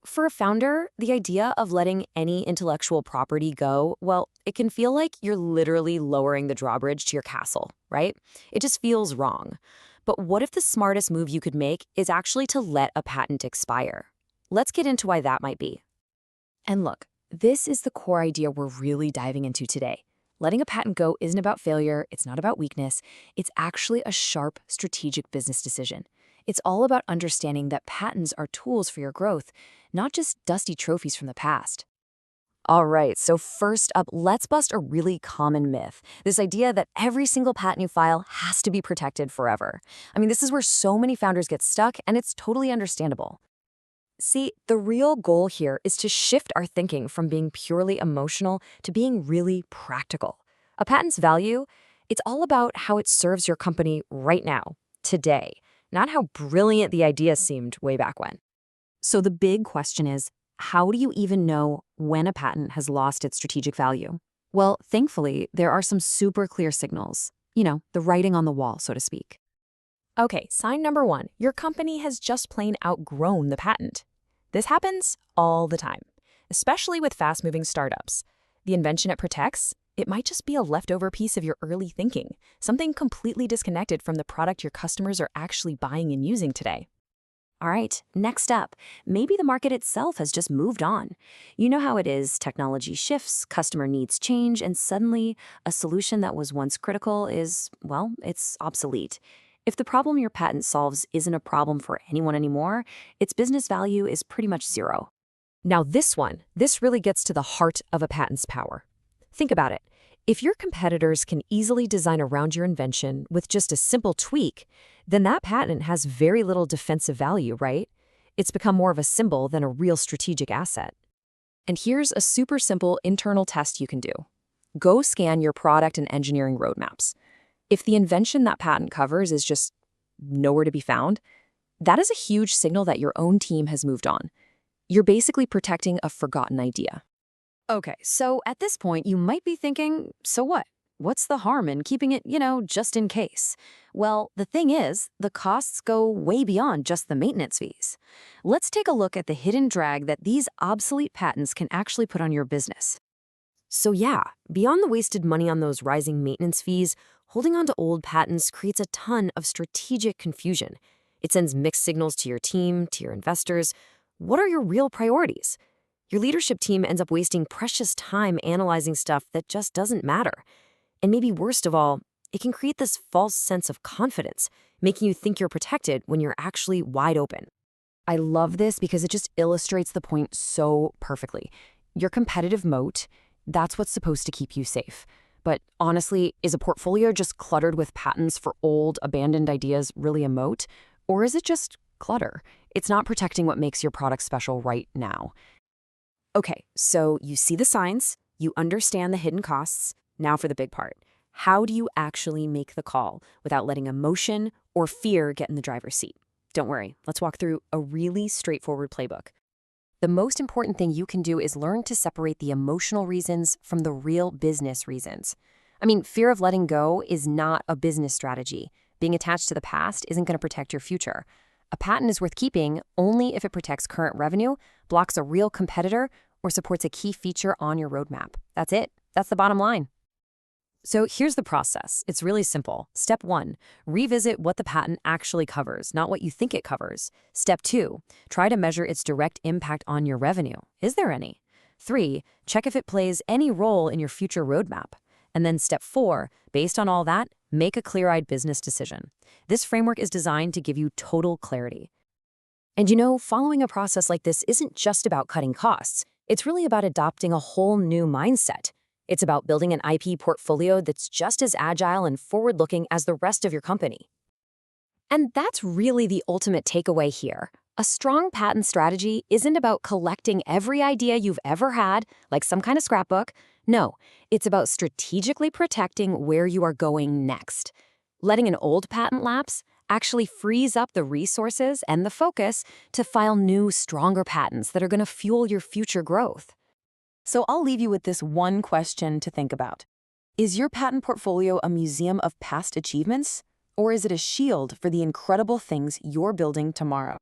For a founder, the idea of letting any intellectual property go, well, it can feel like you're literally lowering the drawbridge to your castle, right? It just feels wrong. But what if the smartest move you could make is actually to let a patent expire? Let's get into why that might be. And look, this is the core idea we're really diving into today. Letting a patent go isn't about failure, it's not about weakness, it's actually a sharp, strategic business decision. It's all about understanding that patents are tools for your growth, not just dusty trophies from the past. All right, so first up, let's bust a really common myth. This idea that every single patent you file has to be protected forever. This is where so many founders get stuck, and it's totally understandable. See, the real goal here is to shift our thinking from being purely emotional to being really practical. A patent's value, it's all about how it serves your company right now, today, not how brilliant the idea seemed way back when. So the big question is, how do you even know when a patent has lost its strategic value? Well, thankfully, there are some super clear signals. The writing on the wall, so to speak. Okay, sign number one, your company has just plain outgrown the patent. This happens all the time, especially with fast-moving startups. The invention it protects, it might just be a leftover piece of your early thinking, something completely disconnected from the product your customers are actually buying and using today. All right, next up, maybe the market itself has just moved on. You know how it is, technology shifts, customer needs change, and suddenly a solution that was once critical is, well, it's obsolete. If the problem your patent solves isn't a problem for anyone anymore, its business value is pretty much zero. Now this really gets to the heart of a patent's power. Think about it. If your competitors can easily design around your invention with just a simple tweak, then that patent has very little defensive value, right? It's become more of a symbol than a real strategic asset. And here's a super simple internal test you can do. Go scan your product and engineering roadmaps. If the invention that patent covers is just nowhere to be found, that is a huge signal that your own team has moved on. You're basically protecting a forgotten idea. Okay, so at this point, you might be thinking, so what? What's the harm in keeping it, just in case? Well, the thing is, the costs go way beyond just the maintenance fees. Let's take a look at the hidden drag that these obsolete patents can actually put on your business. So yeah, beyond the wasted money on those rising maintenance fees, holding on to old patents creates a ton of strategic confusion. It sends mixed signals to your team, to your investors. What are your real priorities? Your leadership team ends up wasting precious time analyzing stuff that just doesn't matter. And maybe worst of all, it can create this false sense of confidence, making you think you're protected when you're actually wide open. I love this because it just illustrates the point so perfectly. Your competitive moat, that's what's supposed to keep you safe. But honestly, is a portfolio just cluttered with patents for old, abandoned ideas really a moat? Or is it just clutter? It's not protecting what makes your product special right now. Okay, so you see the signs, you understand the hidden costs. Now for the big part. How do you actually make the call without letting emotion or fear get in the driver's seat? Don't worry, let's walk through a really straightforward playbook. The most important thing you can do is learn to separate the emotional reasons from the real business reasons. Fear of letting go is not a business strategy. Being attached to the past isn't going to protect your future. A patent is worth keeping only if it protects current revenue, blocks a real competitor, or supports a key feature on your roadmap. That's it. That's the bottom line. So here's the process. It's really simple. Step 1, revisit what the patent actually covers, not what you think it covers. Step 2, try to measure its direct impact on your revenue. Is there any? 3, check if it plays any role in your future roadmap. And then step 4, based on all that, make a clear-eyed business decision. This framework is designed to give you total clarity. And following a process like this isn't just about cutting costs. It's really about adopting a whole new mindset. It's about building an IP portfolio that's just as agile and forward-looking as the rest of your company. And that's really the ultimate takeaway here. A strong patent strategy isn't about collecting every idea you've ever had, like some kind of scrapbook. No, it's about strategically protecting where you are going next. Letting an old patent lapse actually frees up the resources and the focus to file new, stronger patents that are going to fuel your future growth. So I'll leave you with this one question to think about. Is your patent portfolio a museum of past achievements, or is it a shield for the incredible things you're building tomorrow?